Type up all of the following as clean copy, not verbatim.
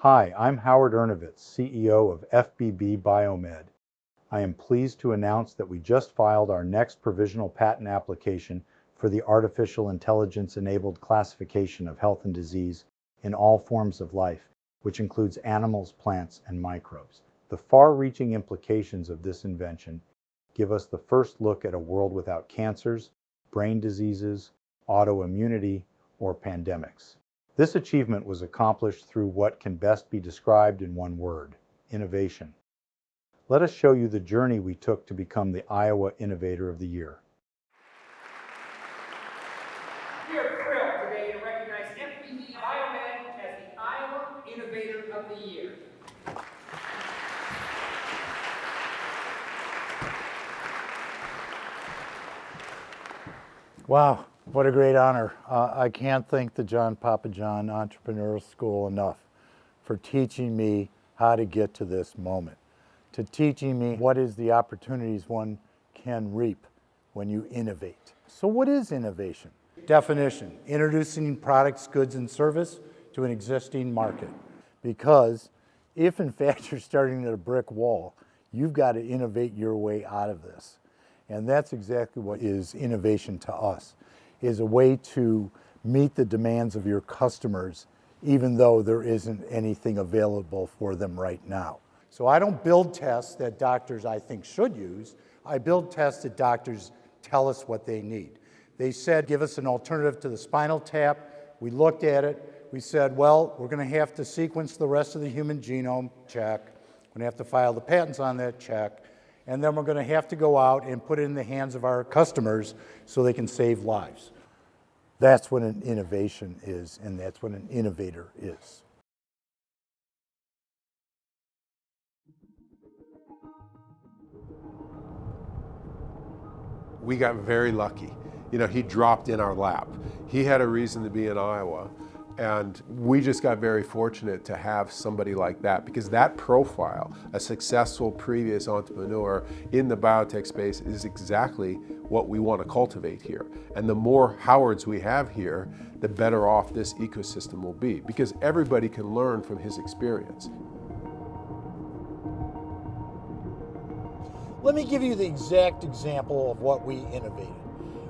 Hi, I'm Howard Ernovitz, CEO of FBB Biomed. I am pleased to announce that we just filed our next provisional patent application for the artificial intelligence-enabled classification of health and disease in all forms of life, which includes animals, plants, and microbes. The far-reaching implications of this invention give us the first look at a world without cancers, brain diseases, autoimmunity, or pandemics. This achievement was accomplished through what can best be described in one word: innovation. Let us show you the journey we took to become the Iowa Innovator of the Year. We are thrilled today to recognize FBB Biomed as the Iowa Innovator of the Year. Wow, what a great honor. I can't thank the John Papa John Entrepreneurial School enough for teaching me how to get to this moment, to teaching me what is the opportunities one can reap when you innovate. So what is innovation? Definition: introducing products, goods, and service to an existing market. Because if in fact you're starting at a brick wall, you've got to innovate your way out of this. And that's exactly what is innovation to us, is a way to meet the demands of your customers even though there isn't anything available for them right now. So I don't build tests that doctors I think should use. I build tests that doctors tell us what they need. They said, give us an alternative to the spinal tap. We looked at it. We said, well, we're going to have to sequence the rest of the human genome. Check. We're going to have to file the patents on that. Check. And then we're going to have to go out and put it in the hands of our customers so they can save lives. That's what an innovation is, and that's what an innovator is. We got very lucky. You know, he dropped in our lap. He had a reason to be in Iowa, and we just got very fortunate to have somebody like that, because that profile, a successful previous entrepreneur in the biotech space, is exactly what we want to cultivate here. And the more Howards we have here, the better off this ecosystem will be, because everybody can learn from his experience. Let me give you the exact example of what we innovated.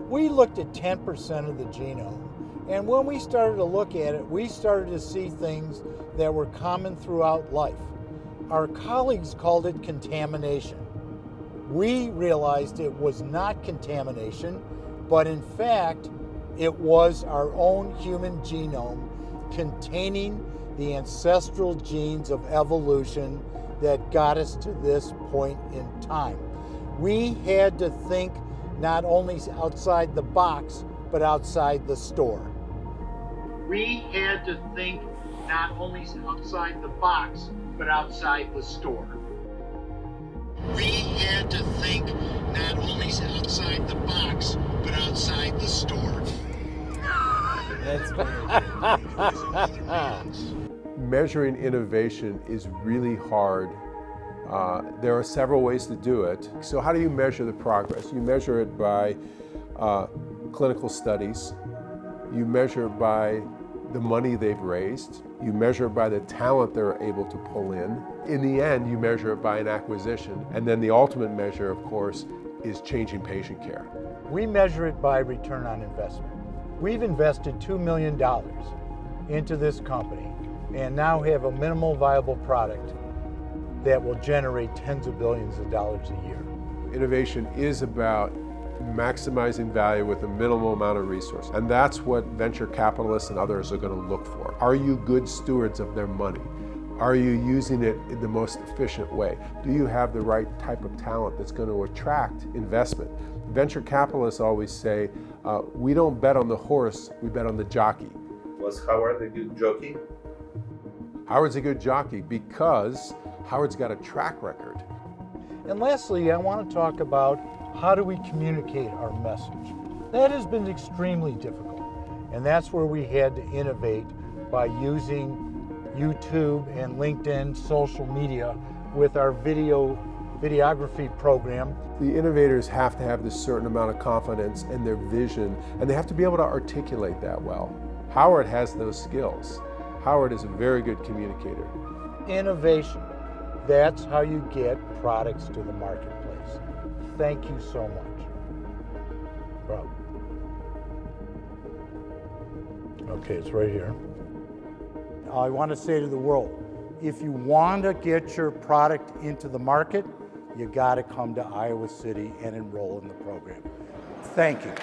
We looked at 10% of the genome, and when we started to look at it, we started to see things that were common throughout life. Our colleagues called it contamination. We realized it was not contamination, but in fact, it was our own human genome containing the ancestral genes of evolution that got us to this point in time. We had to think not only outside the box, but outside the store. We had to think not only outside the box, but outside the store. We had to think not only outside the box, but outside the store. Measuring innovation is really hard. There are several ways to do it. So how do you measure the progress? You measure it by clinical studies. You measure it by the money they've raised. You measure it by the talent they're able to pull in. In the end, you measure it by an acquisition. And then the ultimate measure, of course, is changing patient care. We measure it by return on investment. We've invested $2 million into this company and now have a minimal viable product that will generate tens of billions of dollars a year. Innovation is about maximizing value with a minimal amount of resource. And that's what venture capitalists and others are going to look for. Are you good stewards of their money? Are you using it in the most efficient way? Do you have the right type of talent that's going to attract investment? Venture capitalists always say, we don't bet on the horse, we bet on the jockey. Was Howard a good jockey? Howard's a good jockey because Howard's got a track record. And lastly, I want to talk about how do we communicate our message. That has been extremely difficult, and that's where we had to innovate by using YouTube and LinkedIn social media with our videography program. The innovators have to have this certain amount of confidence in their vision, and they have to be able to articulate that well. Howard has those skills. Howard is a very good communicator. Innovation. That's how you get products to the marketplace. Thank you so much. Bro. Okay, it's right here. I want to say to the world, if you want to get your product into the market, you got to come to Iowa City and enroll in the program. Thank you.